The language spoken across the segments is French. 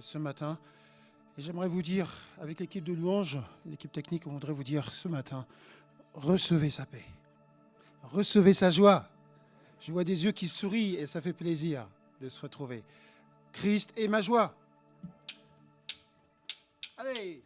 ce matin. Et j'aimerais vous dire, avec l'équipe de louanges, l'équipe technique, on voudrait vous dire ce matin, recevez sa paix, recevez sa joie. Je vois des yeux qui sourient et ça fait plaisir de se retrouver. Christ est ma joie. Allez!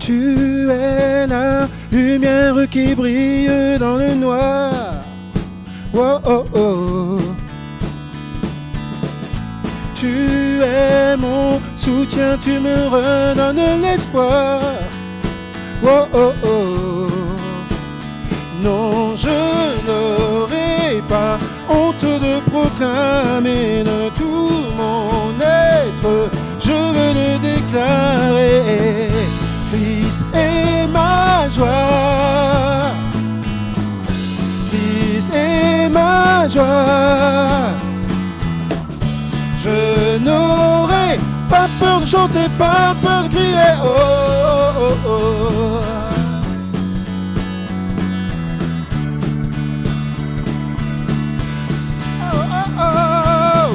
Tu es la lumière qui brille dans le noir. Oh, oh, oh. Tu es mon soutien, tu me redonnes l'espoir. Oh, oh, oh. Non, je n'aurai pas honte de proclamer de tout mon être. Je veux le déclarer. Christ est ma joie. Christ est ma joie. Je n'aurai pas peur de chanter, pas peur de crier. Oh, oh, oh, oh. Oh, oh, oh.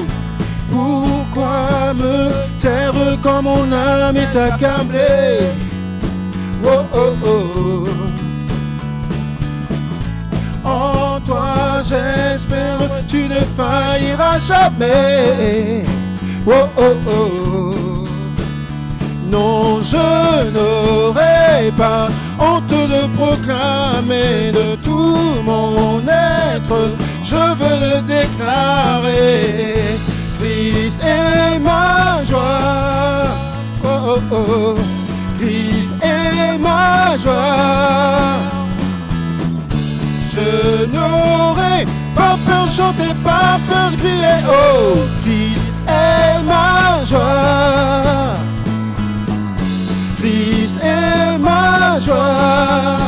Pourquoi me taire quand mon âme est accablée? Oh, oh, oh. En toi j'espère, tu ne failliras jamais. Oh, oh, oh. Non, je n'aurai pas honte de proclamer de tout mon être. Je veux le déclarer. Christ est ma joie. Oh, oh, oh. Christ est ma joie. Je n'aurai pas peur de chanter, pas peur de crier. Oh, Christ est ma joie. Christ est ma joie.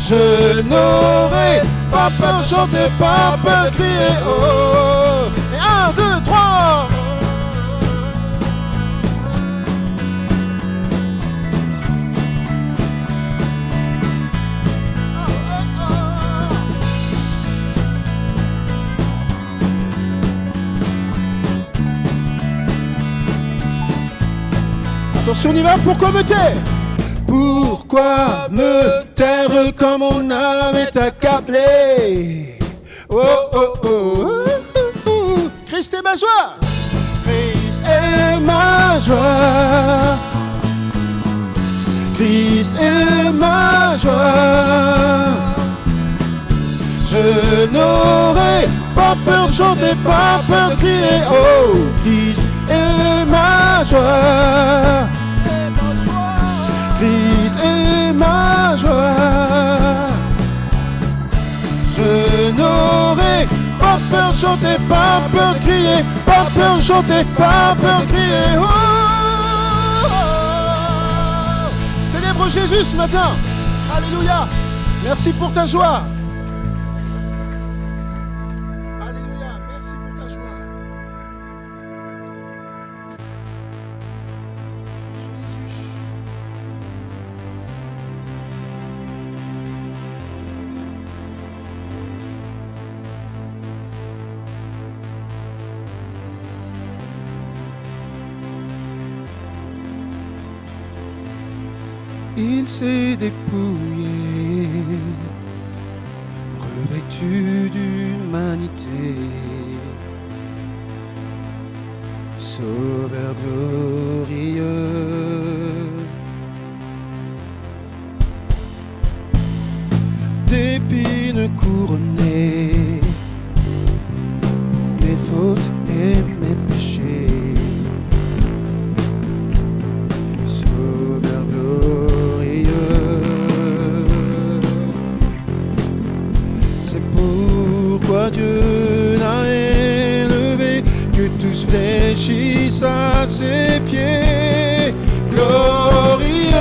Je n'aurai pas peur de chanter, pas peur de crier. Oh, et 1, 2, 3. Attention, on y va. Pourquoi me taire? Pourquoi me taire quand mon âme est accablée? Oh, oh, oh, oh, oh. Christ est ma joie. Christ est ma joie. Christ est ma joie. Je n'aurai pas peur de chanter, pas peur de crier. Oh, Christ est ma joie. Christ est ma joie. Je n'aurai pas peur de chanter, pas peur de crier, pas peur de chanter, pas peur de crier. Oh, oh, oh. Célèbre Jésus ce matin. Alléluia. Merci pour ta joie. Il s'est dépouillé, revêtu d'humanité, Sauveur glorieux. D'épines couronnées pour mes fautes et mes péchés. Sauveur glorieux. C'est pourquoi Dieu n'a élevé que tous fléchissent à ses pieds. Glorieux,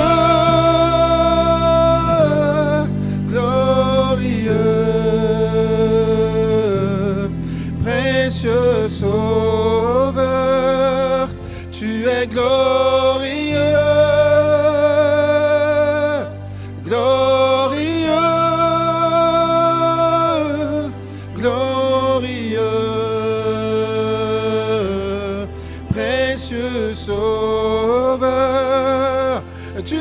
glorieux.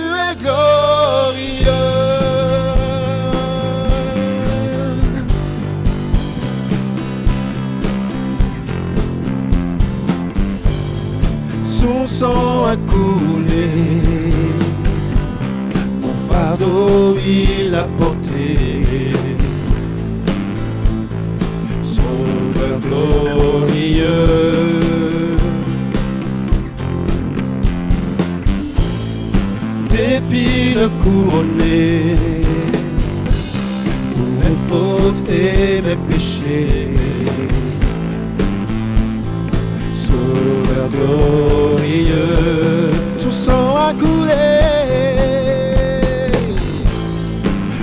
es glorieux. Son sang a coulé, mon fardeau il l'a porté. Sauveur glorieux, d'épines couronnées pour mes fautes et mes péchés. Sauveur glorieux, son sang a coulé,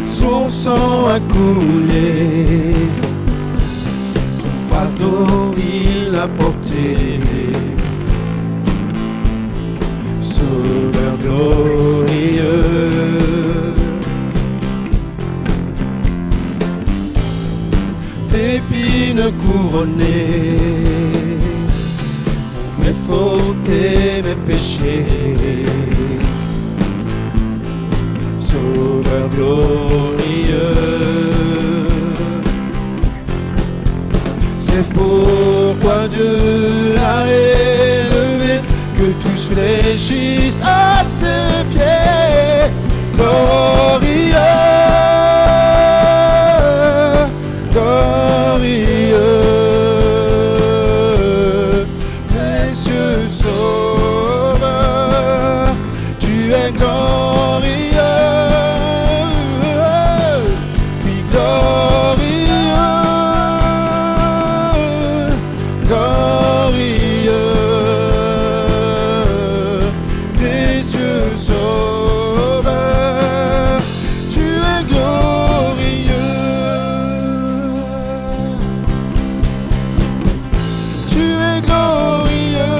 son sang a coulé, son fardeau il a porté. Sauveur glorieux, d'épines couronnées, mes fautes et mes péchés. Sauveur glorieux, c'est pourquoi Dieu l'a élevé, que tous fléchissent à ses pieds. Glorieux, glorieux, précieux Sauveur, tu es glorieux, oui glorieux, glorieux, précieux Sauveur, tu es glorieux, tu es glorieux,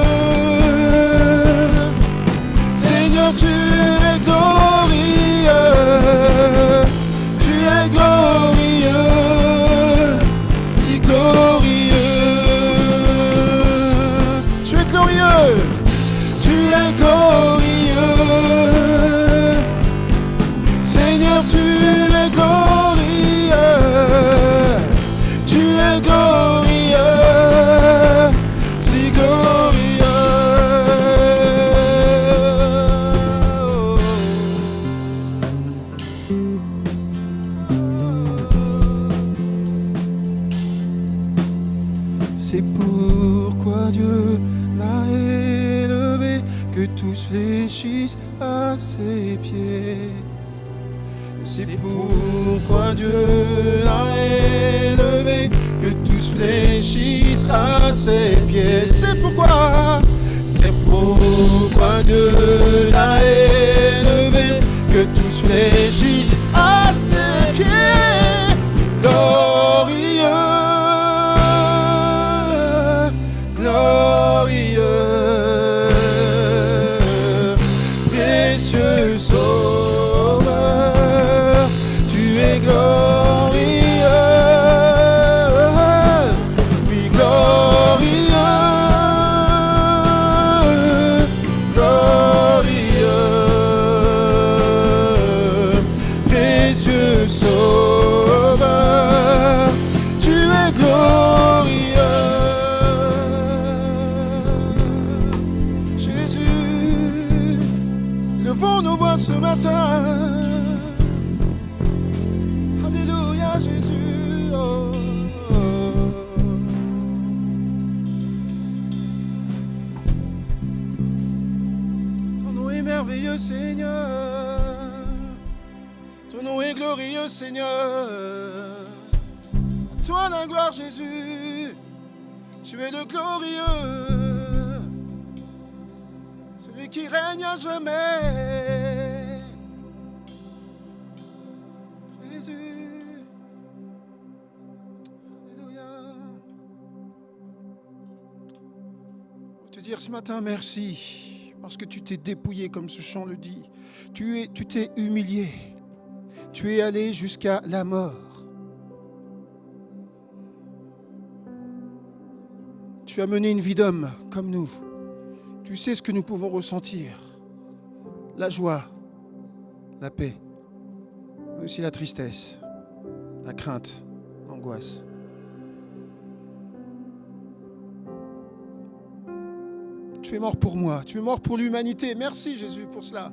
Seigneur, tu es glorieux, tu es glorieux, si glorieux, tu es glorieux, tu es glorieux, Seigneur, tu es glorieux, tu es glorieux, si glorieux. C'est pourquoi Dieu l'a élevé, que tous fléchissent à ses pieds. C'est pourquoi Dieu l'a élevé, que tous fléchissent à ses pieds. C'est pourquoi Dieu l'a élevé, que tous fléchissent à ses pieds. Glorieux, glorieux, précieux Sauveur, tu es glorieux, oui glorieux, glorieux, précieux Sauveur, tu es glorieux. Jésus, levons nos voix ce matin. Alléluia, Jésus. Oh, oh. Ton nom est merveilleux, Seigneur. Ton nom est glorieux, Seigneur. À toi la gloire, Jésus. Tu es le glorieux, celui qui règne à jamais. Jésus, alléluia. Pour te dire ce matin merci, parce que tu t'es dépouillé comme ce chant le dit. Tu t'es humilié. Tu es allé jusqu'à la mort. Tu as mené une vie d'homme comme nous. Tu sais ce que nous pouvons ressentir. La joie, la paix, mais aussi la tristesse, la crainte, l'angoisse. Tu es mort pour moi, tu es mort pour l'humanité. Merci Jésus pour cela.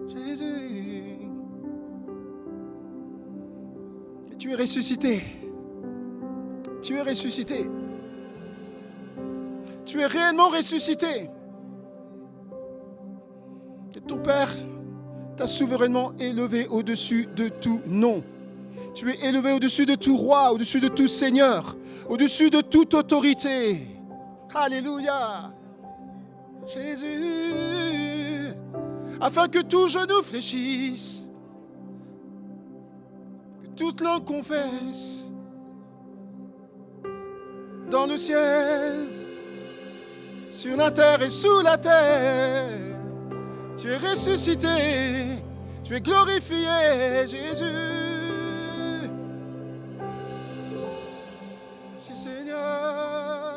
Jésus. Et tu es ressuscité. Tu es ressuscité. Tu es réellement ressuscité. Et ton Père t'a souverainement élevé au-dessus de tout nom. Tu es élevé au-dessus de tout roi, au-dessus de tout seigneur, au-dessus de toute autorité. Alléluia. Jésus, afin que tout genou fléchisse, que toute langue confesse, dans le ciel, sur la terre et sous la terre, tu es ressuscité, tu es glorifié, Jésus. Merci Seigneur.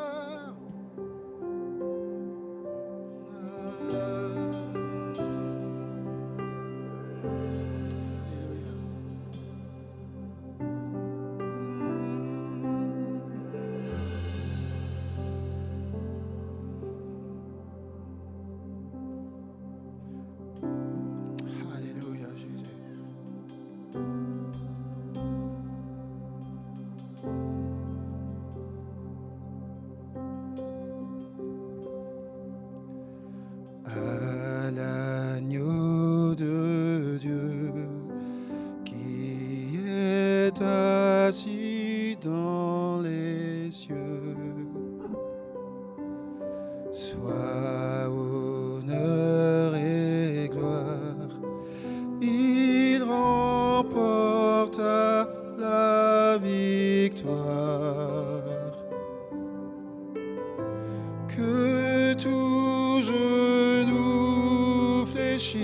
À l'agneau de Dieu qui est assis dans les cieux, soit honneur et gloire, il remporta la victoire. Que tout genou fléchisse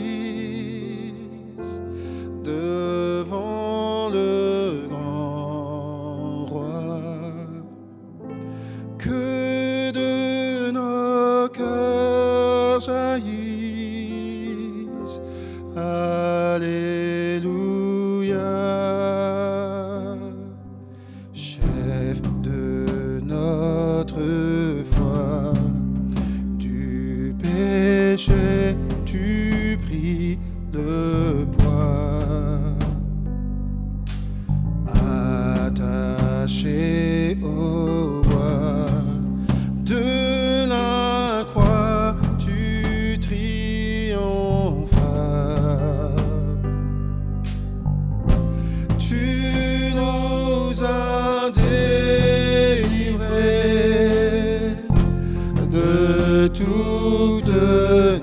devant le grand roi, que de nos cœurs jaillisse Alléluia. Chef de notre foi, du péché tu pris le poids, attaché au bois de la croix tu triompheras. Tu nous as délivrés de toutes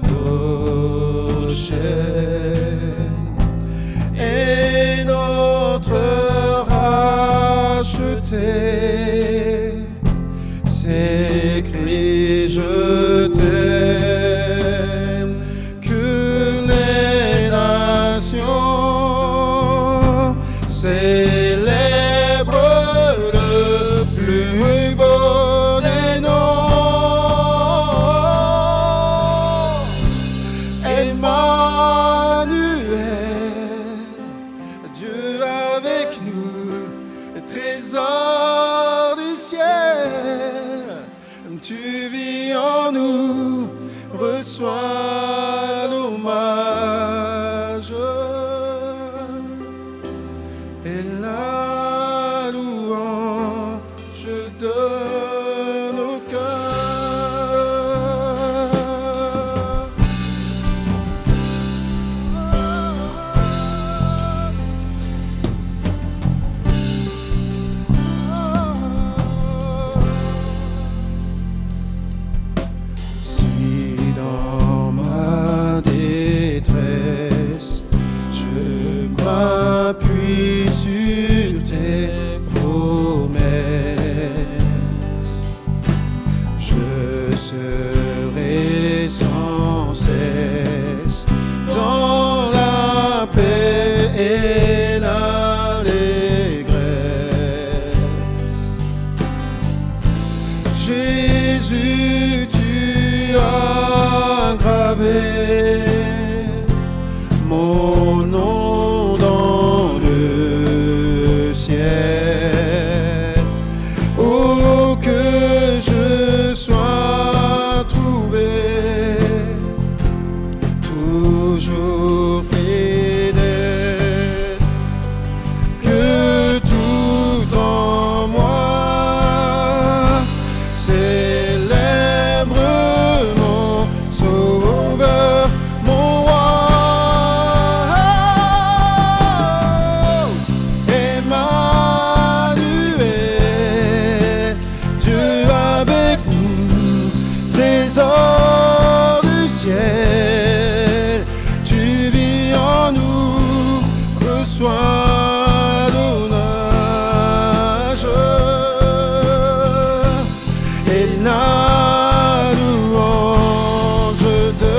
nos chaînes, et notre racheté s'écrie je t'aime. Que les nations célèbrent le plus beau des noms, Emmanuel, Dieu avec nous, trésor du ciel, tu vis en nous, reçois l'hommage et la louange de nos cœurs. Si dans ma ton nom dans le ciel. Oh, que je sois trouvé toujours fidèle, que tout en moi célèbre mon Sauveur, mon roi. Emmanuel, Dieu avec nous, trésor du ciel, tu vis en nous, reçois l'honneur et la louange de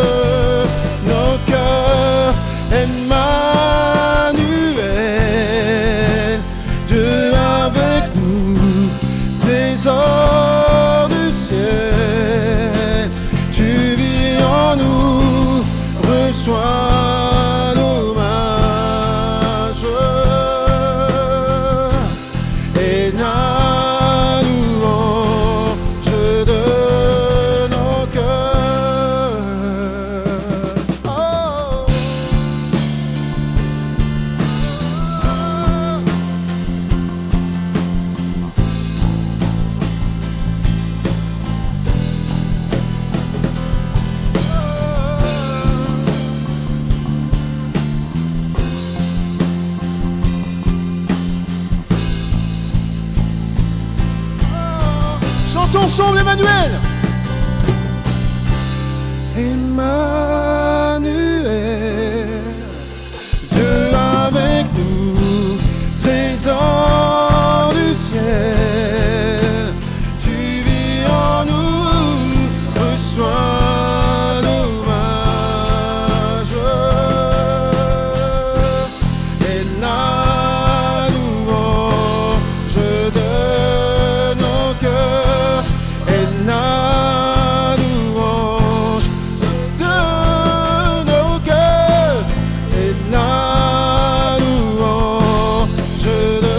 nos cœurs. Emmanuel, Dieu avec nous, trésor du ciel, tu vis en nous, reçois l'hommage et la louange de nos cœurs. Oh. Chantons ensemble Emmanuel. Emmanuel, Dieu avec nous, trésor du ciel, tu vis en nous, reçois l'hommage et la louange de nos cœurs, et la louange de nos cœurs, et la louange de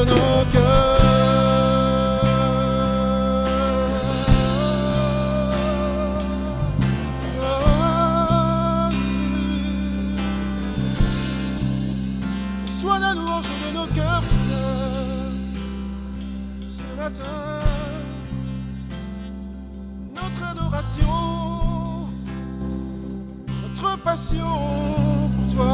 nos cœurs. Sois la louange de nos cœurs, Seigneur, ce matin. Notre adoration, notre passion pour toi.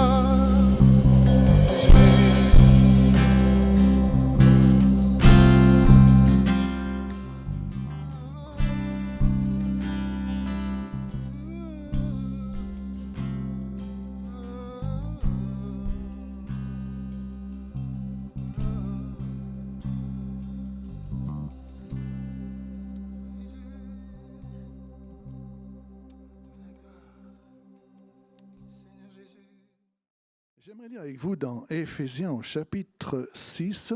J'aimerais lire avec vous dans Éphésiens au chapitre 6.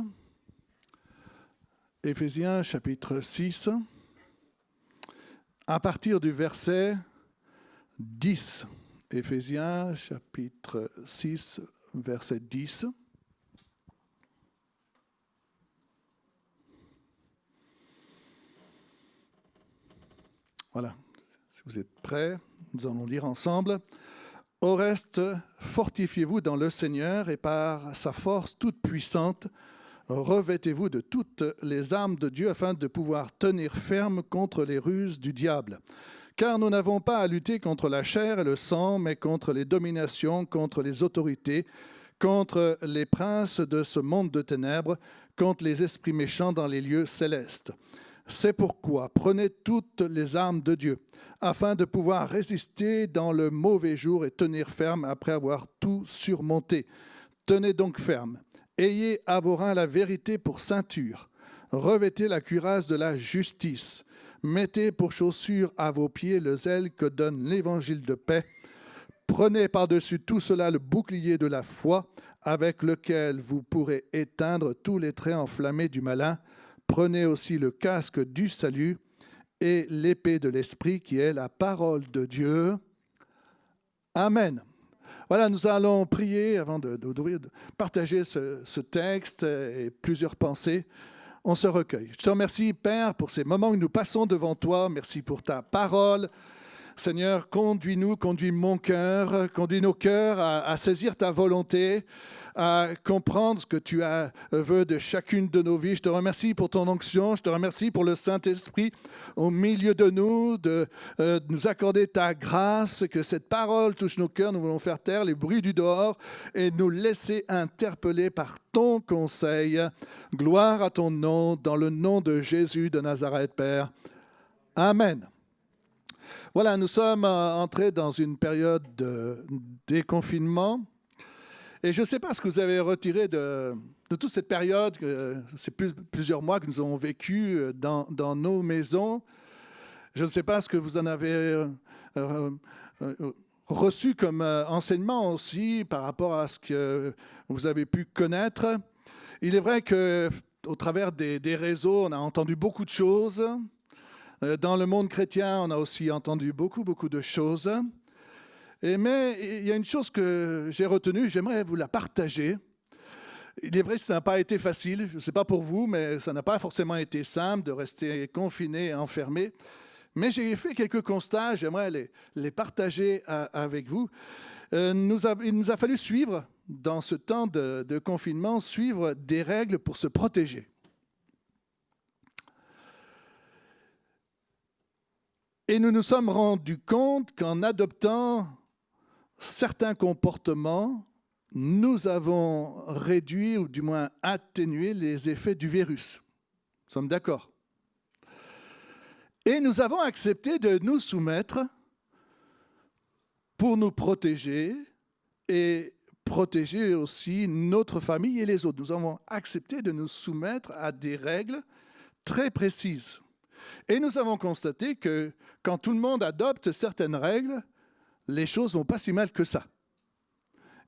Éphésiens chapitre 6, à partir du verset 10. Éphésiens chapitre 6, verset 10. Voilà, si vous êtes prêts, nous allons lire ensemble. Au reste, fortifiez-vous dans le Seigneur et par sa force toute puissante, revêtez-vous de toutes les armes de Dieu afin de pouvoir tenir ferme contre les ruses du diable. Car nous n'avons pas à lutter contre la chair et le sang, mais contre les dominations, contre les autorités, contre les princes de ce monde de ténèbres, contre les esprits méchants dans les lieux célestes. C'est pourquoi prenez toutes les armes de Dieu, afin de pouvoir résister dans le mauvais jour et tenir ferme après avoir tout surmonté. Tenez donc ferme. Ayez à vos reins la vérité pour ceinture. Revêtez la cuirasse de la justice. Mettez pour chaussure à vos pieds le zèle que donne l'évangile de paix. Prenez par-dessus tout cela le bouclier de la foi, avec lequel vous pourrez éteindre tous les traits enflammés du malin. Prenez aussi le casque du salut et l'épée de l'Esprit qui est la parole de Dieu. Amen. Voilà, nous allons prier avant de partager ce texte et plusieurs pensées. On se recueille. Je te remercie, Père, pour ces moments que nous passons devant toi. Merci pour ta parole. Seigneur, conduis-nous, conduis mon cœur, conduis nos cœurs à saisir ta volonté, à comprendre ce que tu veux de chacune de nos vies. Je te remercie pour ton onction, je te remercie pour le Saint-Esprit au milieu de nous, de nous accorder ta grâce, que cette parole touche nos cœurs. Nous voulons faire taire les bruits du dehors et nous laisser interpeller par ton conseil. Gloire à ton nom, dans le nom de Jésus de Nazareth, Père. Amen. Voilà, nous sommes entrés dans une période de déconfinement. Et je ne sais pas ce que vous avez retiré de toute cette période. C'est plusieurs mois que nous avons vécu dans nos maisons. Je ne sais pas ce que vous en avez reçu comme enseignement aussi par rapport à ce que vous avez pu connaître. Il est vrai qu'au travers des réseaux, on a entendu beaucoup de choses. Dans le monde chrétien, on a aussi entendu beaucoup de choses. Mais il y a une chose que j'ai retenue, j'aimerais vous la partager. Il est vrai que ça n'a pas été facile, je ne sais pas pour vous, mais ça n'a pas forcément été simple de rester confiné, enfermé. Mais j'ai fait quelques constats, j'aimerais les partager avec vous. Il nous a fallu suivre, dans ce temps de confinement, suivre des règles pour se protéger. Et nous nous sommes rendus compte qu'en adoptant certains comportements, nous avons réduit ou du moins atténué les effets du virus. Nous sommes d'accord. Et nous avons accepté de nous soumettre pour nous protéger et protéger aussi notre famille et les autres. Nous avons accepté de nous soumettre à des règles très précises. Et nous avons constaté que quand tout le monde adopte certaines règles, les choses ne vont pas si mal que ça.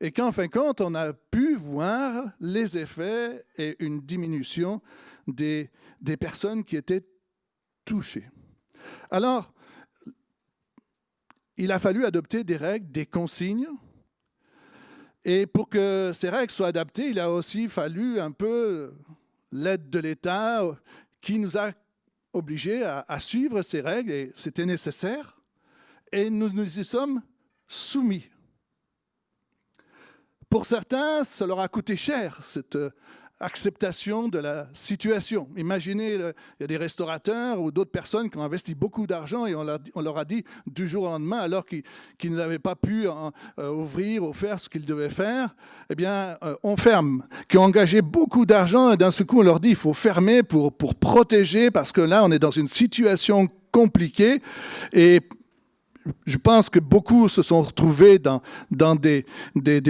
Et qu'en fin de compte, on a pu voir les effets et une diminution des personnes qui étaient touchées. Alors, il a fallu adopter des règles, des consignes. Et pour que ces règles soient adaptées, il a aussi fallu un peu l'aide de l'État qui nous a obligés à suivre ces règles, et c'était nécessaire, et nous nous y sommes soumis. Pour certains, ça leur a coûté cher, cette acceptation de la situation. Imaginez, il y a des restaurateurs ou d'autres personnes qui ont investi beaucoup d'argent et on leur a dit du jour au lendemain, alors qu'ils n'avaient pas pu ouvrir ou faire ce qu'ils devaient faire, eh bien, on ferme. Qui ont engagé beaucoup d'argent et d'un seul coup, on leur dit il faut fermer pour protéger parce que là, on est dans une situation compliquée et je pense que beaucoup se sont retrouvés dans des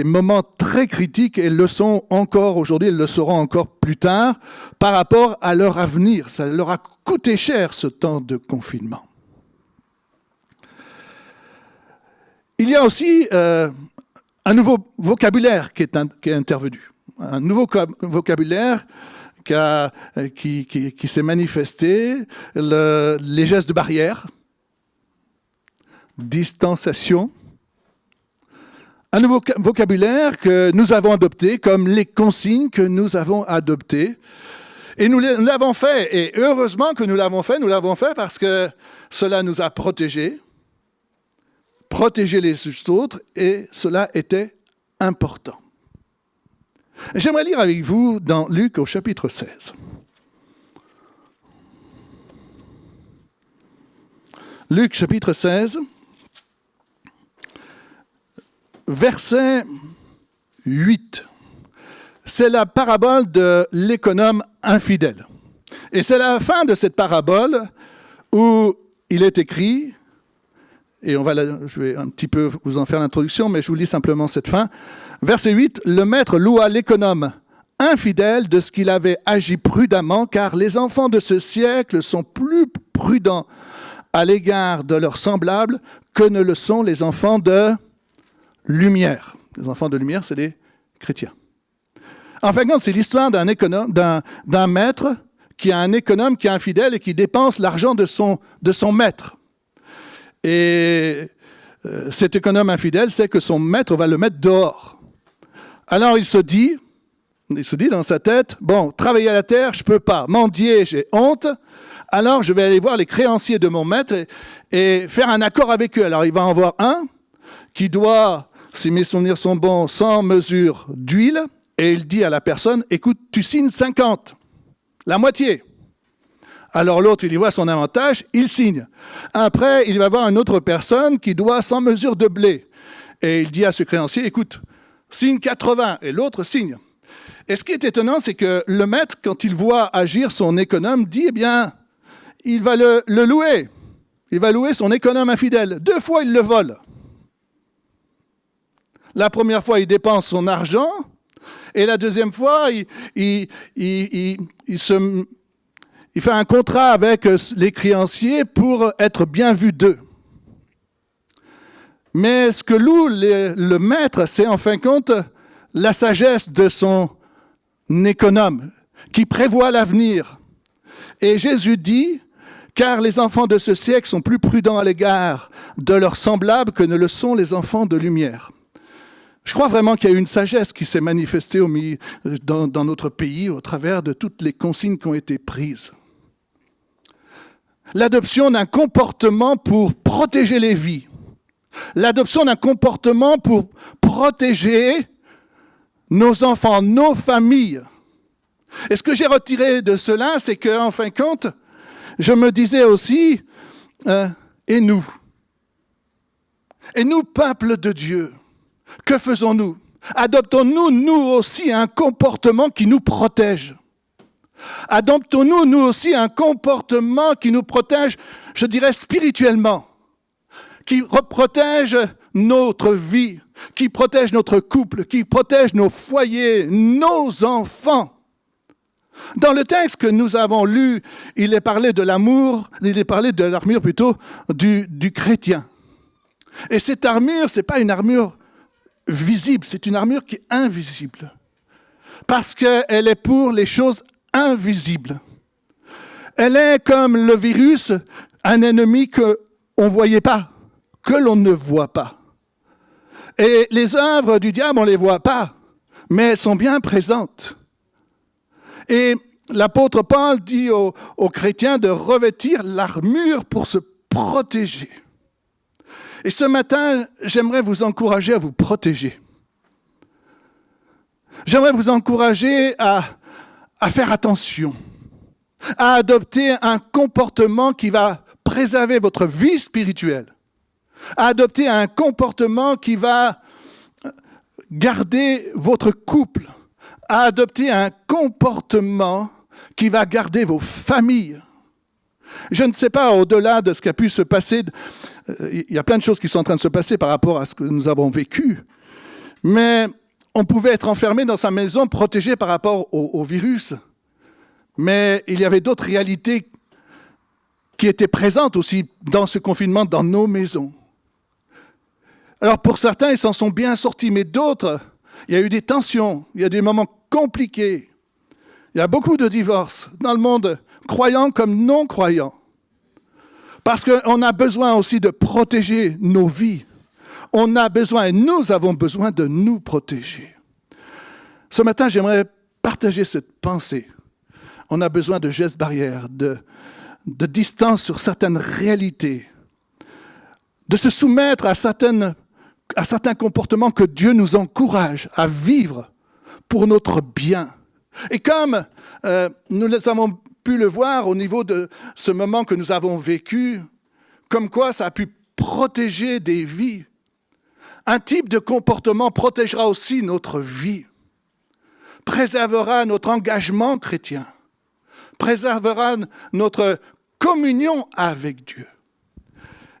moments très critiques et le sont encore aujourd'hui, ils le seront encore plus tard, par rapport à leur avenir. Ça leur a coûté cher ce temps de confinement. Il y a aussi un nouveau vocabulaire qui est intervenu. Un nouveau vocabulaire qui s'est manifesté, les gestes de barrière, distanciation, un nouveau vocabulaire que nous avons adopté, comme les consignes que nous avons adoptées. Et nous l'avons fait, et heureusement que nous l'avons fait parce que cela nous a protégés les autres, et cela était important. J'aimerais lire avec vous dans Luc au chapitre 16. Luc chapitre 16. Verset 8, c'est la parabole de l'économe infidèle. Et c'est la fin de cette parabole où il est écrit, et je vais un petit peu vous en faire l'introduction, mais je vous lis simplement cette fin. Verset 8, le maître loua l'économe infidèle de ce qu'il avait agi prudemment, car les enfants de ce siècle sont plus prudents à l'égard de leurs semblables que ne le sont les enfants de lumière. Les enfants de lumière, c'est les chrétiens. En fin de compte, c'est l'histoire d'un maître qui a un économe qui est infidèle et qui dépense l'argent de son maître. Et cet économe infidèle sait que son maître va le mettre dehors. Alors il se dit dans sa tête, bon, travailler à la terre, je ne peux pas. Mendier, j'ai honte. Alors je vais aller voir les créanciers de mon maître et faire un accord avec eux. Alors il va en voir un qui doit, si mes souvenirs sont bons, 100 mesures d'huile. Et il dit à la personne, écoute, tu signes 50, la moitié. Alors l'autre, il y voit son avantage, il signe. Après, il va voir une autre personne qui doit 100 mesures de blé. Et il dit à ce créancier, écoute, signe 80. Et l'autre signe. Et ce qui est étonnant, c'est que le maître, quand il voit agir son économe, dit, eh bien, il va le louer. Il va louer son économe infidèle. 2 fois, il le vole. La première fois, il dépense son argent. Et la deuxième fois, il fait un contrat avec les créanciers pour être bien vu d'eux. Mais ce que loue le maître, c'est en fin de compte la sagesse de son économe, qui prévoit l'avenir. Et Jésus dit, car les enfants de ce siècle sont plus prudents à l'égard de leurs semblables que ne le sont les enfants de lumière. Je crois vraiment qu'il y a une sagesse qui s'est manifestée dans notre pays au travers de toutes les consignes qui ont été prises. L'adoption d'un comportement pour protéger les vies. L'adoption d'un comportement pour protéger nos enfants, nos familles. Et ce que j'ai retiré de cela, c'est qu'en fin de compte, je me disais aussi, et nous, peuple de Dieu, que faisons-nous? Adoptons-nous, nous aussi, un comportement qui nous protège? Adoptons-nous, nous aussi, un comportement qui nous protège, je dirais spirituellement, qui protège notre vie, qui protège notre couple, qui protège nos foyers, nos enfants? Dans le texte que nous avons lu, il est parlé de l'armure plutôt du chrétien. Et cette armure, ce n'est pas une armure visible, c'est une armure qui est invisible. Parce qu'elle est pour les choses invisibles. Elle est comme le virus, un ennemi qu'on ne voyait pas, que l'on ne voit pas. Et les œuvres du diable, on ne les voit pas, mais elles sont bien présentes. Et l'apôtre Paul dit aux chrétiens de revêtir l'armure pour se protéger. Et ce matin, j'aimerais vous encourager à vous protéger. J'aimerais vous encourager à faire attention, à adopter un comportement qui va préserver votre vie spirituelle, à adopter un comportement qui va garder votre couple, à adopter un comportement qui va garder vos familles. Je ne sais pas, au-delà de ce qui a pu se passer, il y a plein de choses qui sont en train de se passer par rapport à ce que nous avons vécu, mais on pouvait être enfermé dans sa maison, protégé par rapport au virus, mais il y avait d'autres réalités qui étaient présentes aussi dans ce confinement, dans nos maisons. Alors pour certains, ils s'en sont bien sortis, mais d'autres, il y a eu des tensions, il y a des moments compliqués. Il y a beaucoup de divorces dans le monde, croyants comme non-croyants. Parce qu'on a besoin aussi de protéger nos vies. On a besoin, et nous avons besoin de nous protéger. Ce matin, j'aimerais partager cette pensée. On a besoin de gestes barrières, de distance sur certaines réalités, de se soumettre à certains comportements que Dieu nous encourage à vivre pour notre bien. Et comme nous avons pu le voir au niveau de ce moment que nous avons vécu, comme quoi ça a pu protéger des vies. Un type de comportement protégera aussi notre vie, préservera notre engagement chrétien, préservera notre communion avec Dieu.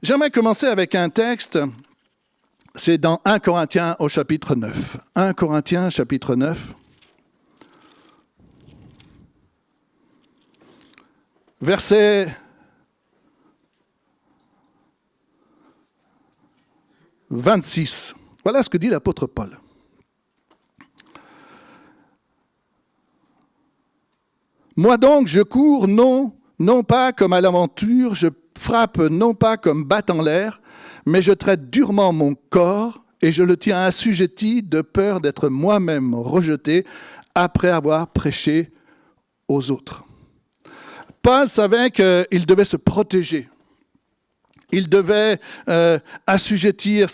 J'aimerais commencer avec un texte, c'est dans 1 Corinthiens au chapitre 9. 1 Corinthiens chapitre 9. Verset 26. Voilà ce que dit l'apôtre Paul. Moi donc, je cours non pas comme à l'aventure, je frappe non pas comme battant l'air, mais je traite durement mon corps et je le tiens assujetti de peur d'être moi-même rejeté après avoir prêché aux autres. Paul savait qu'il devait se protéger. Il devait assujettir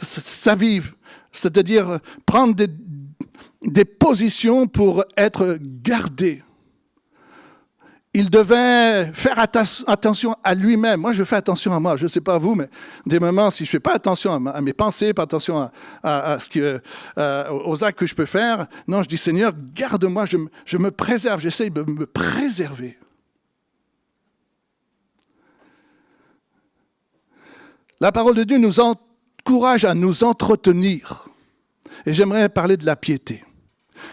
sa vie, c'est-à-dire prendre des positions pour être gardé. Il devait faire attention à lui-même. Moi, je fais attention à moi. Je ne sais pas vous, mais des moments, si je ne fais pas attention à mes pensées, pas attention aux actes que je peux faire, non, je dis, Seigneur, garde-moi, je me préserve, j'essaie de me préserver. La parole de Dieu nous encourage à nous entretenir. Et j'aimerais parler de la piété.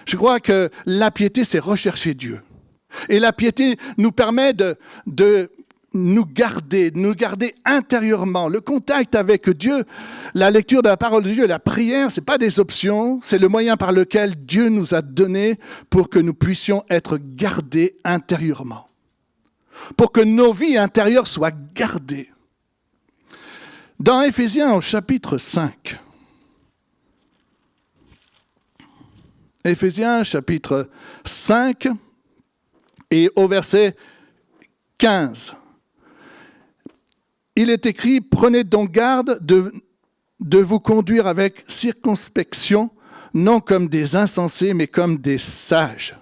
Je crois que la piété, c'est rechercher Dieu. Et la piété nous permet de nous garder intérieurement. Le contact avec Dieu, la lecture de la parole de Dieu, la prière, ce n'est pas des options, c'est le moyen par lequel Dieu nous a donné pour que nous puissions être gardés intérieurement. Pour que nos vies intérieures soient gardées. Dans Éphésiens au chapitre 5, Éphésiens chapitre 5 et au verset 15, il est écrit « Prenez donc garde de vous conduire avec circonspection, non comme des insensés, mais comme des sages. »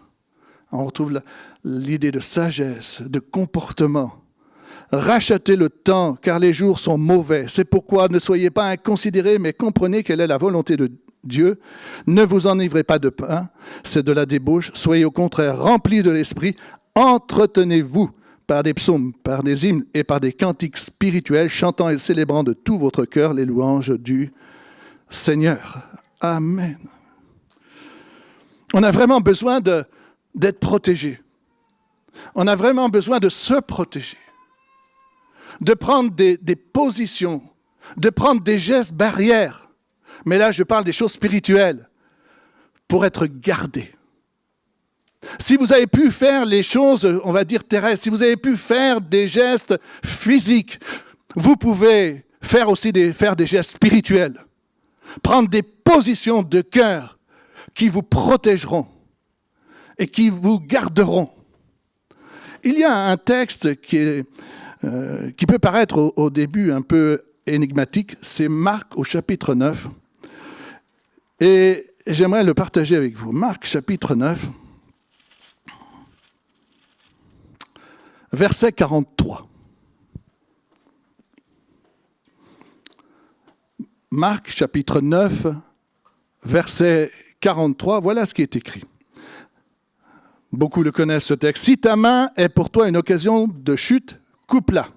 On retrouve l'idée de sagesse, de comportement. Rachetez le temps, car les jours sont mauvais. C'est pourquoi ne soyez pas inconsidérés, mais comprenez quelle est la volonté de Dieu. Ne vous enivrez pas de pain, c'est de la débauche. Soyez au contraire remplis de l'esprit. Entretenez-vous par des psaumes, par des hymnes et par des cantiques spirituels, chantant et célébrant de tout votre cœur les louanges du Seigneur. Amen. On a vraiment besoin d'être protégé. On a vraiment besoin de se protéger. De prendre des positions, de prendre des gestes barrières. Mais là, je parle des choses spirituelles pour être gardé. Si vous avez pu faire les choses, on va dire terrestres, si vous avez pu faire des gestes physiques, vous pouvez faire aussi faire des gestes spirituels. Prendre des positions de cœur qui vous protégeront et qui vous garderont. Il y a un texte qui peut paraître au début un peu énigmatique, c'est Marc au chapitre 9. Et j'aimerais le partager avec vous. Marc chapitre 9, verset 43. Marc chapitre 9, verset 43, voilà ce qui est écrit. Beaucoup le connaissent ce texte. « Si ta main est pour toi une occasion de chute, coupe-la.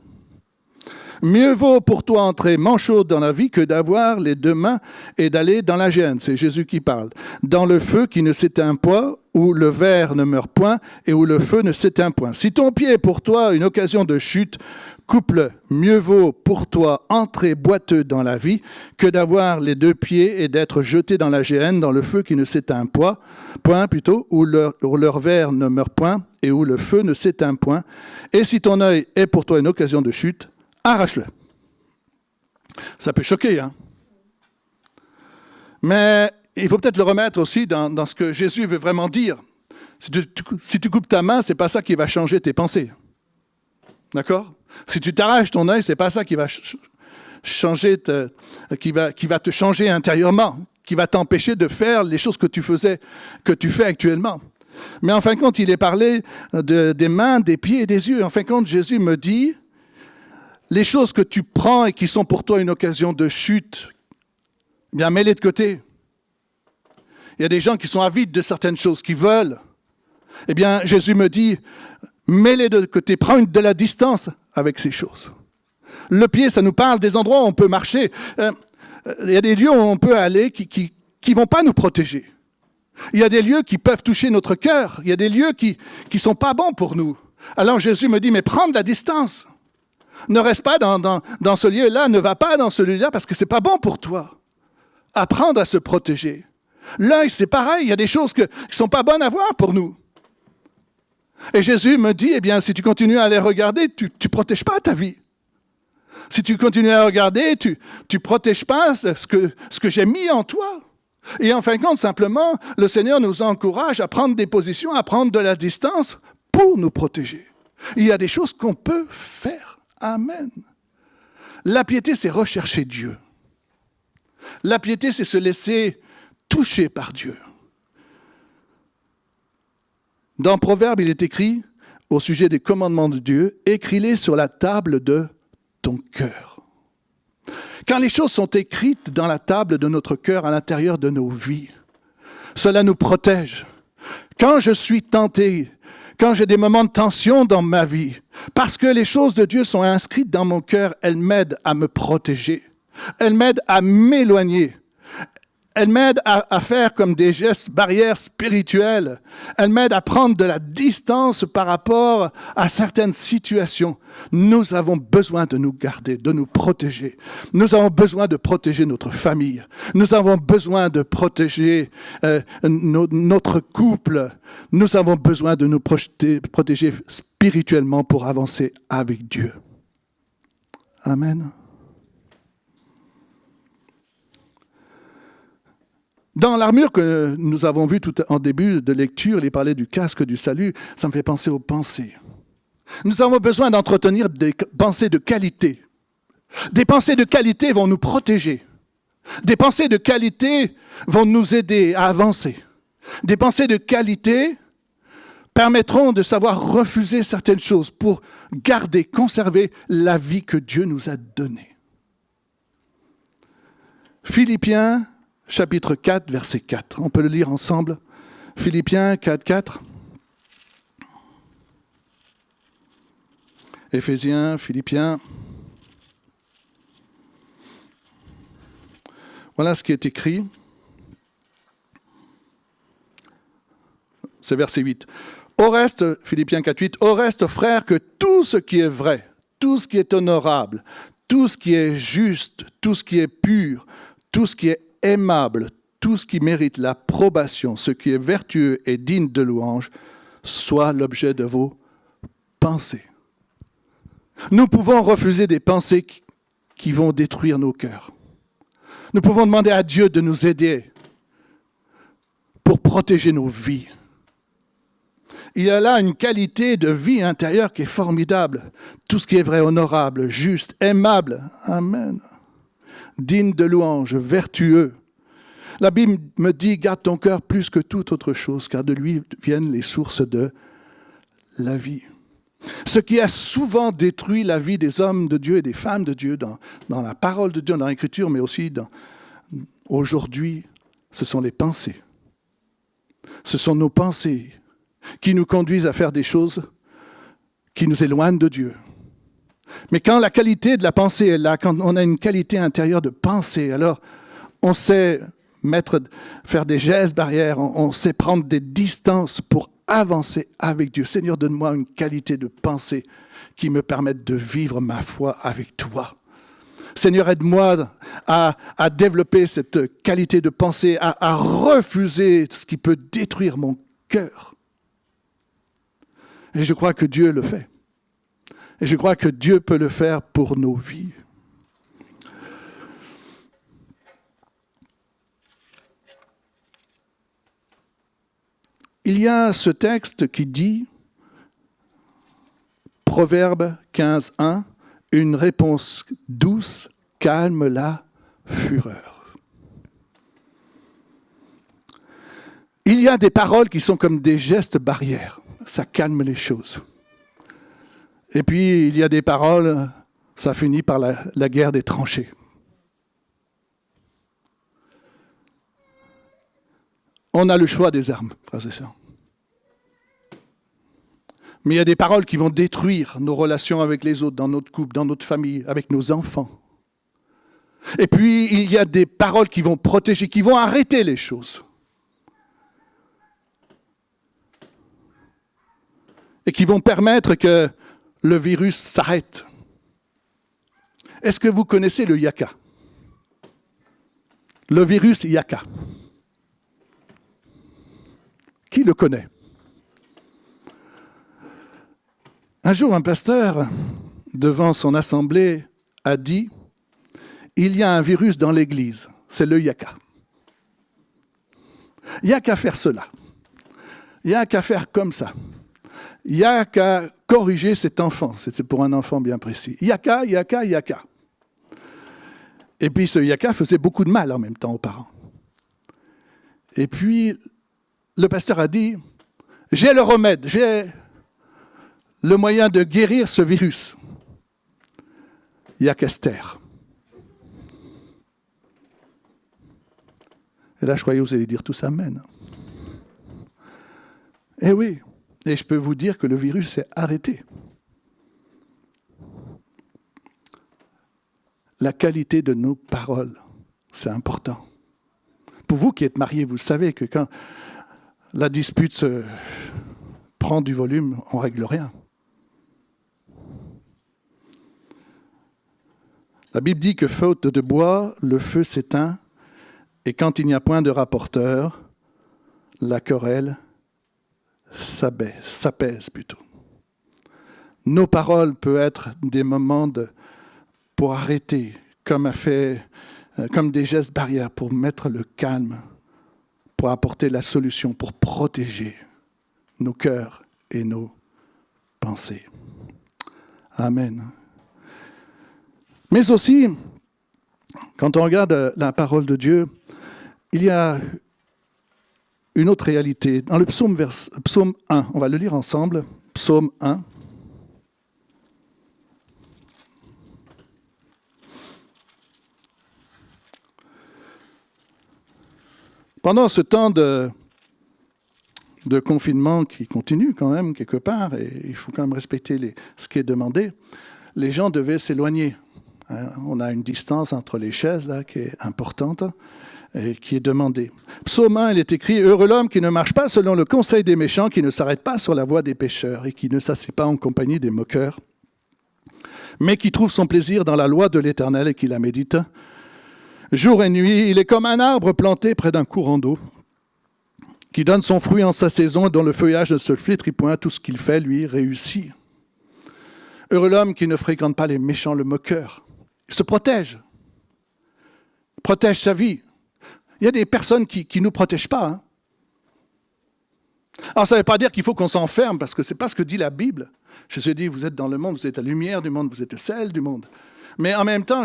Mieux vaut pour toi entrer manchot dans la vie que d'avoir les deux mains et d'aller dans la géhenne. » C'est Jésus qui parle. « Dans le feu qui ne s'éteint point, où le ver ne meurt point et où le feu ne s'éteint point. Si ton pied est pour toi une occasion de chute, coupe-le. Mieux vaut pour toi entrer boiteux dans la vie que d'avoir les deux pieds et d'être jeté dans la géhenne, dans le feu qui ne s'éteint point, où leur ver ne meurt point et où le feu ne s'éteint point. Et si ton œil est pour toi une occasion de chute, arrache-le. » Ça peut choquer, hein? Mais il faut peut-être le remettre aussi dans ce que Jésus veut vraiment dire. Si tu coupes ta main, ce n'est pas ça qui va changer tes pensées. D'accord? Si tu t'arraches ton œil, ce n'est pas ça qui va changer, qui va te changer intérieurement, qui va t'empêcher de faire les choses que tu fais actuellement. Mais en fin de compte, il est parlé des mains, des pieds et des yeux. En fin de compte, Jésus me dit, les choses que tu prends et qui sont pour toi une occasion de chute, bien mets-les de côté. Il y a des gens qui sont avides de certaines choses, qui veulent. Eh bien, Jésus me dit, mets-les de côté, prends de la distance avec ces choses. Le pied, ça nous parle des endroits où on peut marcher. Il y a des lieux où on peut aller qui ne vont pas nous protéger. Il y a des lieux qui peuvent toucher notre cœur. Il y a des lieux qui ne sont pas bons pour nous. Alors Jésus me dit, mais prends de la distance. Ne reste pas dans ce lieu-là, ne va pas dans celui-là parce que ce n'est pas bon pour toi. Apprendre à se protéger. L'œil, c'est pareil, il y a des choses qui ne sont pas bonnes à voir pour nous. Et Jésus me dit, eh bien, si tu continues à les regarder, tu ne protèges pas ta vie. Si tu continues à regarder, tu ne protèges pas ce que j'ai mis en toi. Et en fin de compte, simplement, le Seigneur nous encourage à prendre des positions, à prendre de la distance pour nous protéger. Il y a des choses qu'on peut faire. Amen. La piété, c'est rechercher Dieu. La piété, c'est se laisser toucher par Dieu. Dans Proverbe, il est écrit, au sujet des commandements de Dieu, « Écris-les sur la table de ton cœur. » Quand les choses sont écrites dans la table de notre cœur, à l'intérieur de nos vies, cela nous protège. Quand je suis tenté, quand j'ai des moments de tension dans ma vie, parce que les choses de Dieu sont inscrites dans mon cœur, elles m'aident à me protéger. Elles m'aident à m'éloigner. Elles m'aident à faire comme des gestes barrières spirituelles. Elles m'aident à prendre de la distance par rapport à certaines situations. Nous avons besoin de nous garder, de nous protéger. Nous avons besoin de protéger notre famille. Nous avons besoin de protéger notre couple. Nous avons besoin de nous protéger spirituellement pour avancer avec Dieu. Amen. Dans l'armure que nous avons vue tout en début de lecture, il parlait du casque du salut, ça me fait penser aux pensées. Nous avons besoin d'entretenir des pensées de qualité. Des pensées de qualité vont nous protéger. Des pensées de qualité vont nous aider à avancer. Des pensées de qualité permettront de savoir refuser certaines choses pour garder, conserver la vie que Dieu nous a donnée. Philippiens chapitre 4, verset 4. On peut le lire ensemble. Philippiens 4, 4. Éphésiens, Philippiens. Voilà ce qui est écrit. C'est verset 8. Au reste, Philippiens 4, 8, au reste, frères, que tout ce qui est vrai, tout ce qui est honorable, tout ce qui est juste, tout ce qui est pur, tout ce qui est aimable, tout ce qui mérite l'approbation, ce qui est vertueux et digne de louange, soit l'objet de vos pensées. Nous pouvons refuser des pensées qui vont détruire nos cœurs. Nous pouvons demander à Dieu de nous aider pour protéger nos vies. Il y a là une qualité de vie intérieure qui est formidable. Tout ce qui est vrai, honorable, juste, aimable. Amen. Digne de louange, vertueux. La Bible me dit, garde ton cœur plus que toute autre chose, car de lui viennent les sources de la vie. Ce qui a souvent détruit la vie des hommes de Dieu et des femmes de Dieu dans la parole de Dieu, dans l'Écriture, mais aussi aujourd'hui, ce sont les pensées. Ce sont nos pensées qui nous conduisent à faire des choses qui nous éloignent de Dieu. Mais quand la qualité de la pensée est là, quand on a une qualité intérieure de pensée, alors on sait faire des gestes barrières, on sait prendre des distances pour avancer avec Dieu. Seigneur, donne-moi une qualité de pensée qui me permette de vivre ma foi avec toi. Seigneur, aide-moi à développer cette qualité de pensée, à refuser ce qui peut détruire mon cœur. Et je crois que Dieu le fait. Et je crois que Dieu peut le faire pour nos vies. Il y a ce texte qui dit, Proverbe 15:1, une réponse douce calme la fureur. Il y a des paroles qui sont comme des gestes barrières. Ça calme les choses. Et puis, il y a des paroles, ça finit par la guerre des tranchées. On a le choix des armes, frères et sœurs. Mais il y a des paroles qui vont détruire nos relations avec les autres, dans notre couple, dans notre famille, avec nos enfants. Et puis, il y a des paroles qui vont protéger, qui vont arrêter les choses. Et qui vont permettre que le virus s'arrête. Est-ce que vous connaissez le Yaka? Le virus Yaka. Qui le connaît? Un jour, un pasteur, devant son assemblée, a dit « Il y a un virus dans l'Église, c'est le yaka. Il n'y a qu'à faire cela. Il n'y a qu'à faire comme ça. Il n'y a qu'à corriger cet enfant. » C'était pour un enfant bien précis. Yaka, yaka, yaka. Et puis ce yaka faisait beaucoup de mal en même temps aux parents. Et puis le pasteur a dit « J'ai le remède, j'ai le moyen de guérir ce virus. » Il y a qu'à se taire. Et là, je croyais que vous allez dire tous amen. Eh oui, et je peux vous dire que le virus s'est arrêté. La qualité de nos paroles, c'est important. Pour vous qui êtes mariés, vous savez que quand la dispute se prend du volume, on ne règle rien. La Bible dit que faute de bois, le feu s'éteint, et quand il n'y a point de rapporteur, la querelle s'apaise plutôt. Nos paroles peuvent être des moments pour arrêter, comme des gestes barrières, pour mettre le calme, pour apporter la solution, pour protéger nos cœurs et nos pensées. Amen. Mais aussi, quand on regarde la parole de Dieu, il y a une autre réalité. Dans le psaume 1, on va le lire ensemble, psaume 1. Pendant ce temps de confinement qui continue quand même quelque part, et il faut quand même respecter ce qui est demandé, les gens devaient s'éloigner. On a une distance entre les chaises là, qui est importante et qui est demandée. Psaume 1, il est écrit « Heureux l'homme qui ne marche pas selon le conseil des méchants, qui ne s'arrête pas sur la voie des pécheurs et qui ne s'assied pas en compagnie des moqueurs, mais qui trouve son plaisir dans la loi de l'Éternel et qui la médite. Jour et nuit, il est comme un arbre planté près d'un courant d'eau, qui donne son fruit en sa saison et dont le feuillage ne se flétrit point, tout ce qu'il fait, lui, réussit. Heureux l'homme qui ne fréquente pas les méchants, le moqueur. Il se protège sa vie. Il y a des personnes qui ne nous protègent pas. Hein. Alors, ça ne veut pas dire qu'il faut qu'on s'enferme, parce que ce n'est pas ce que dit la Bible. Jésus dit, vous êtes dans le monde, vous êtes la lumière du monde, vous êtes le sel du monde. Mais en même temps,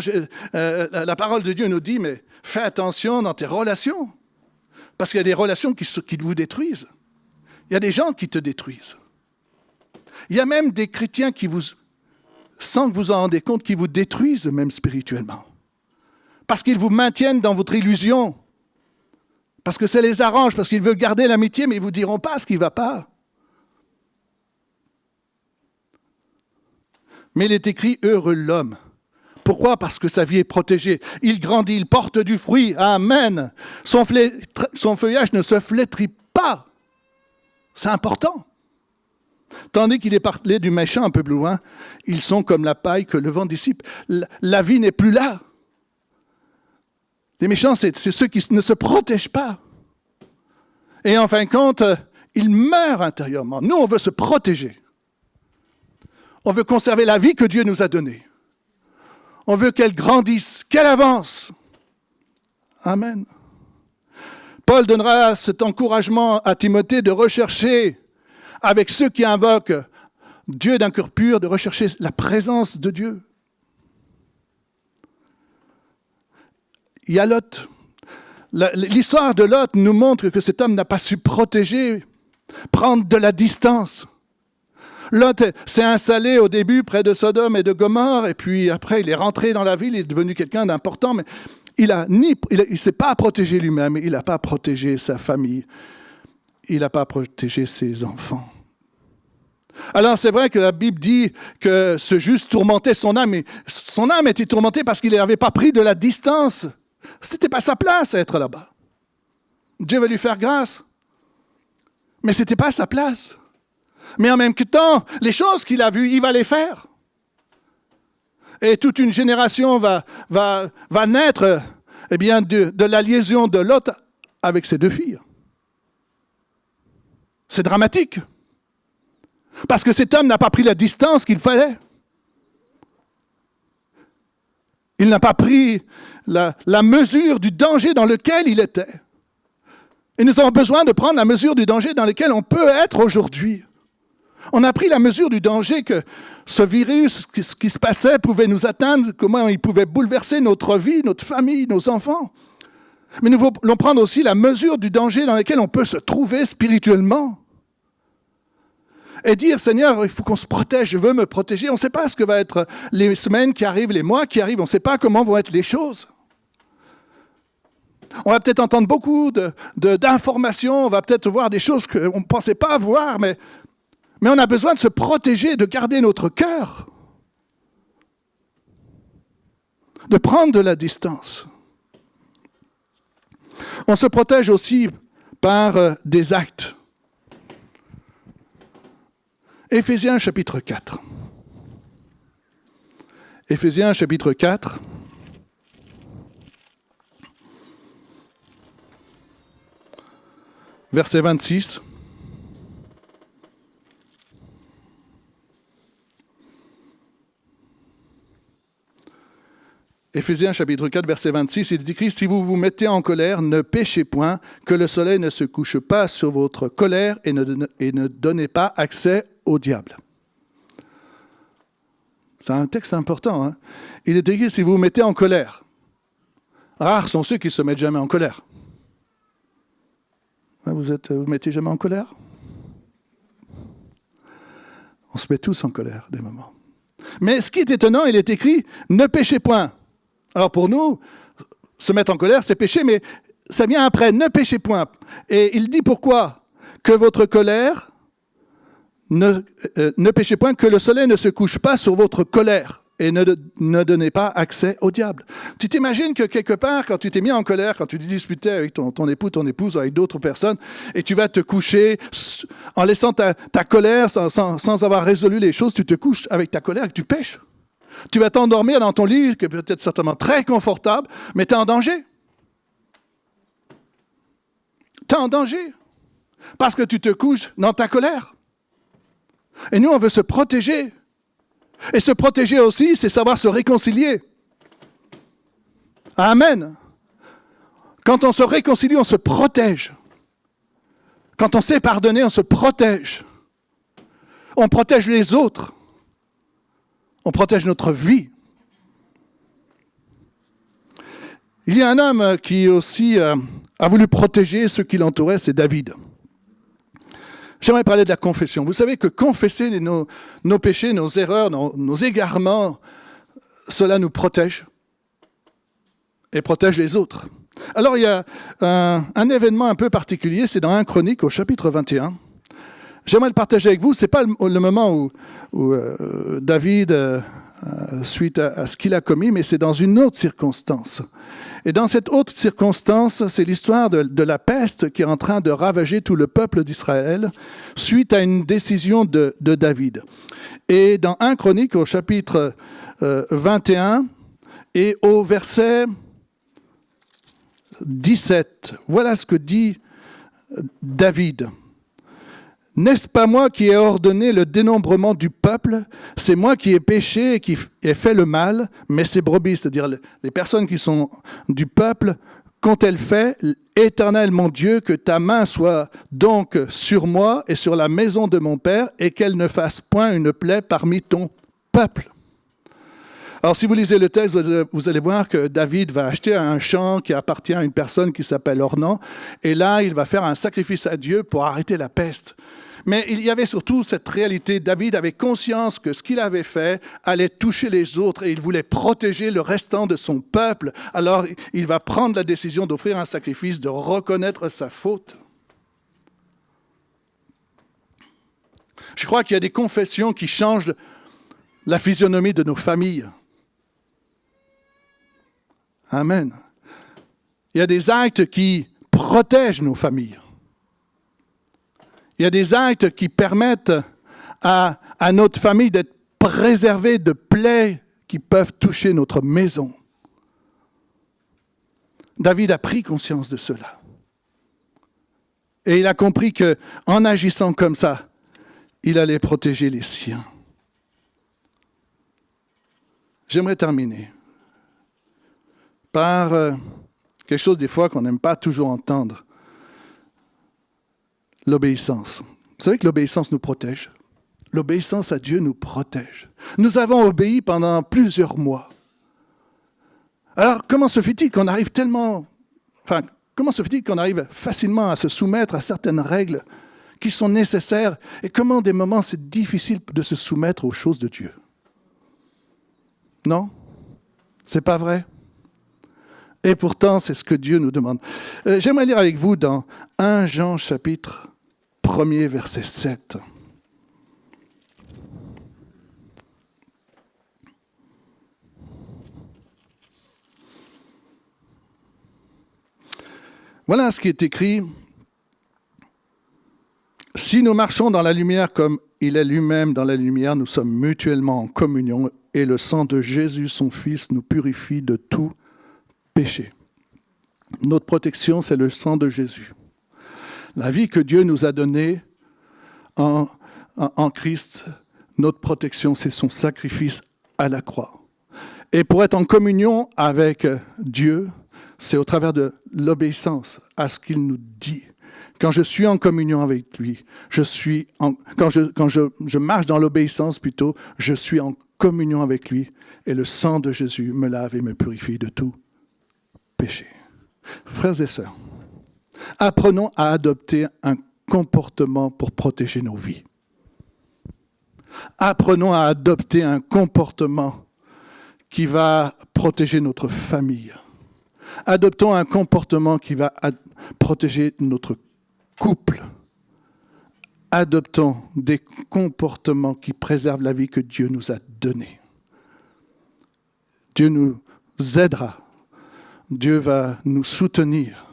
la parole de Dieu nous dit, mais fais attention dans tes relations. Parce qu'il y a des relations qui vous détruisent. Il y a des gens qui te détruisent. Il y a même des chrétiens qui vous, sans que vous en rendez compte, qui vous détruisent même spirituellement. Parce qu'ils vous maintiennent dans votre illusion. Parce que ça les arrange, parce qu'ils veulent garder l'amitié, mais ils ne vous diront pas ce qui ne va pas. Mais il est écrit « Heureux l'homme ». Pourquoi ? Parce que sa vie est protégée. Il grandit, il porte du fruit. Amen. Son feuillage ne se flétrit pas. C'est important. Tandis qu'il est parlé du méchant un peu plus loin, ils sont comme la paille que le vent dissipe. La vie n'est plus là. Les méchants, c'est ceux qui ne se protègent pas. Et en fin de compte, ils meurent intérieurement. Nous, on veut se protéger. On veut conserver la vie que Dieu nous a donnée. On veut qu'elle grandisse, qu'elle avance. Amen. Paul donnera cet encouragement à Timothée de rechercher, avec ceux qui invoquent Dieu d'un cœur pur, de rechercher la présence de Dieu. Il y a Lot. L'histoire de Lot nous montre que cet homme n'a pas su protéger, prendre de la distance. Lot s'est installé au début près de Sodome et de Gomorrhe, et puis après il est rentré dans la ville, il est devenu quelqu'un d'important, mais il ne s'est pas protégé lui-même, il n'a pas protégé sa famille, il n'a pas protégé ses enfants. Alors c'est vrai que la Bible dit que ce juste tourmentait son âme, mais son âme était tourmentée parce qu'il n'avait pas pris de la distance. Ce n'était pas sa place à être là-bas. Dieu va lui faire grâce, mais ce n'était pas sa place. Mais en même temps, les choses qu'il a vues, il va les faire. Et toute une génération va naître de la liaison de Lot avec ses deux filles. C'est dramatique. Parce que cet homme n'a pas pris la distance qu'il fallait. Il n'a pas pris la mesure du danger dans lequel il était. Et nous avons besoin de prendre la mesure du danger dans lequel on peut être aujourd'hui. On a pris la mesure du danger que ce virus, ce qui se passait, pouvait nous atteindre, comment il pouvait bouleverser notre vie, notre famille, nos enfants. Mais nous voulons prendre aussi la mesure du danger dans lequel on peut se trouver spirituellement. Et dire, Seigneur, il faut qu'on se protège, je veux me protéger. On ne sait pas ce que vont être les semaines qui arrivent, les mois qui arrivent, on ne sait pas comment vont être les choses. On va peut-être entendre beaucoup d'informations, on va peut-être voir des choses qu'on ne pensait pas voir, mais on a besoin de se protéger, de garder notre cœur, de prendre de la distance. On se protège aussi par des actes. Éphésiens chapitre 4. Éphésiens chapitre 4. Verset 26. Éphésiens chapitre 4, verset 26, il est écrit « Si vous vous mettez en colère, ne péchez point, que le soleil ne se couche pas sur votre colère et ne donnez pas accès au diable. » C'est un texte important. Hein? Il est écrit « Si vous vous mettez en colère ». Rares sont ceux qui ne se mettent jamais en colère. Vous ne mettez jamais en colère? On se met tous en colère des moments. Mais ce qui est étonnant, il est écrit « Ne péchez point ». Alors pour nous, se mettre en colère, c'est pécher, mais ça vient après, ne péchez point. Et il dit pourquoi? Que votre colère, ne péchez point, que le soleil ne se couche pas sur votre colère et ne donnez pas accès au diable. Tu t'imagines que quelque part, quand tu t'es mis en colère, quand tu disputais avec ton époux, ton épouse, avec d'autres personnes, et tu vas te coucher en laissant ta colère sans avoir résolu les choses, tu te couches avec ta colère et tu pêches. Tu vas t'endormir dans ton lit, qui est peut-être certainement très confortable, mais tu es en danger. Tu es en danger. Parce que tu te couches dans ta colère. Et nous, on veut se protéger. Et se protéger aussi, c'est savoir se réconcilier. Amen. Quand on se réconcilie, on se protège. Quand on sait pardonner, on se protège. On protège les autres. On protège notre vie. Il y a un homme qui aussi a voulu protéger ceux qui l'entouraient, c'est David. J'aimerais parler de la confession. Vous savez que confesser nos péchés, nos erreurs, nos égarements, cela nous protège et protège les autres. Alors il y a un événement un peu particulier, c'est dans 1 Chronique au chapitre 21. J'aimerais le partager avec vous. Ce n'est pas le moment où David, suite à ce qu'il a commis, mais c'est dans une autre circonstance. Et dans cette autre circonstance, c'est l'histoire de la peste qui est en train de ravager tout le peuple d'Israël suite à une décision de David. Et dans 1 Chronique au chapitre 21 et au verset 17, voilà ce que dit David. « N'est-ce pas moi qui ai ordonné le dénombrement du peuple? C'est moi qui ai péché et qui ai fait le mal, mais ces brebis, c'est-à-dire les personnes qui sont du peuple, qu'ont-elles fait? Éternel mon Dieu, que ta main soit donc sur moi et sur la maison de mon père, et qu'elle ne fasse point une plaie parmi ton peuple. » Alors, si vous lisez le texte, vous allez voir que David va acheter un champ qui appartient à une personne qui s'appelle Ornan, et là, il va faire un sacrifice à Dieu pour arrêter la peste. Mais il y avait surtout cette réalité. David avait conscience que ce qu'il avait fait allait toucher les autres, et il voulait protéger le restant de son peuple. Alors, il va prendre la décision d'offrir un sacrifice, de reconnaître sa faute. Je crois qu'il y a des confessions qui changent la physionomie de nos familles. Amen. Il y a des actes qui protègent nos familles. Il y a des actes qui permettent à notre famille d'être préservée de plaies qui peuvent toucher notre maison. David a pris conscience de cela. Et il a compris qu'en agissant comme ça, il allait protéger les siens. J'aimerais terminer par quelque chose des fois qu'on n'aime pas toujours entendre. L'obéissance. Vous savez que l'obéissance nous protège. L'obéissance à Dieu nous protège. Nous avons obéi pendant plusieurs mois. Alors, comment se fait-il qu'on arrive facilement à se soumettre à certaines règles qui sont nécessaires et comment des moments c'est difficile de se soumettre aux choses de Dieu? Non? C'est pas vrai? Et pourtant, c'est ce que Dieu nous demande. J'aimerais lire avec vous dans 1 Jean chapitre 1er, verset 7. Voilà ce qui est écrit. Si nous marchons dans la lumière comme il est lui-même dans la lumière, nous sommes mutuellement en communion et le sang de Jésus, son Fils, nous purifie de tout péché. Notre protection, c'est le sang de Jésus. La vie que Dieu nous a donnée en Christ, notre protection, c'est son sacrifice à la croix. Et pour être en communion avec Dieu, c'est au travers de l'obéissance à ce qu'il nous dit. Quand je suis en communion avec lui, quand je marche dans l'obéissance plutôt, je suis en communion avec lui et le sang de Jésus me lave et me purifie de tout péché. Frères et sœurs, apprenons à adopter un comportement pour protéger nos vies. Apprenons à adopter un comportement qui va protéger notre famille. Adoptons un comportement qui va protéger notre couple. Adoptons des comportements qui préservent la vie que Dieu nous a donnée. Dieu nous aidera. Dieu va nous soutenir.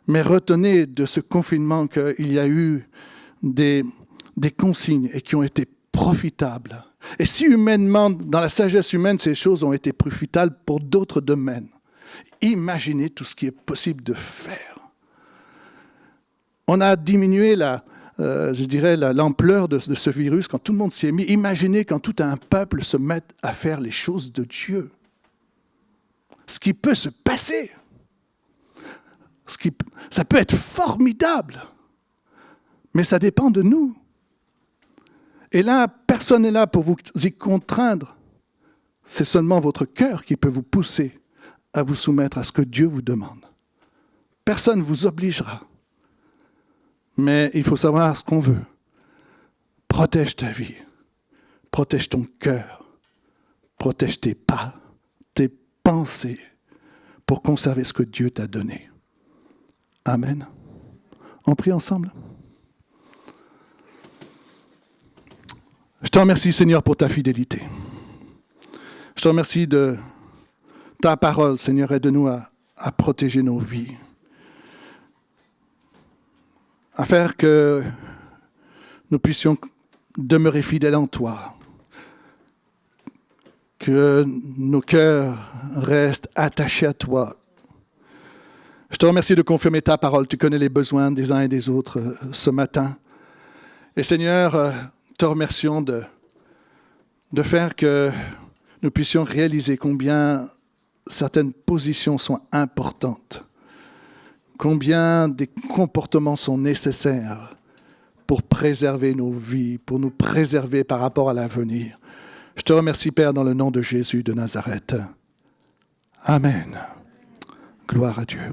Mais retenez de ce confinement qu'il y a eu des consignes et qui ont été profitables. Et si humainement, dans la sagesse humaine, ces choses ont été profitables pour d'autres domaines, imaginez tout ce qui est possible de faire. On a diminué l'ampleur de ce virus quand tout le monde s'y est mis. Imaginez quand tout un peuple se met à faire les choses de Dieu. Ce qui peut se passer. Ça peut être formidable. Mais ça dépend de nous. Et là, personne n'est là pour vous y contraindre. C'est seulement votre cœur qui peut vous pousser à vous soumettre à ce que Dieu vous demande. Personne ne vous obligera. Mais il faut savoir ce qu'on veut. Protège ta vie. Protège ton cœur. Protège tes pas, tes pensées, pour conserver ce que Dieu t'a donné. Amen. On prie ensemble. Je te remercie, Seigneur, pour ta fidélité. Je te remercie de ta parole, Seigneur, aide-nous à protéger nos vies. À faire que nous puissions demeurer fidèles en toi. Que nos cœurs restent attachés à toi. Je te remercie de confirmer ta parole. Tu connais les besoins des uns et des autres ce matin. Et Seigneur, te remercions de faire que nous puissions réaliser combien certaines positions sont importantes, combien des comportements sont nécessaires pour préserver nos vies, pour nous préserver par rapport à l'avenir. Je te remercie, Père, dans le nom de Jésus de Nazareth. Amen. Gloire à Dieu.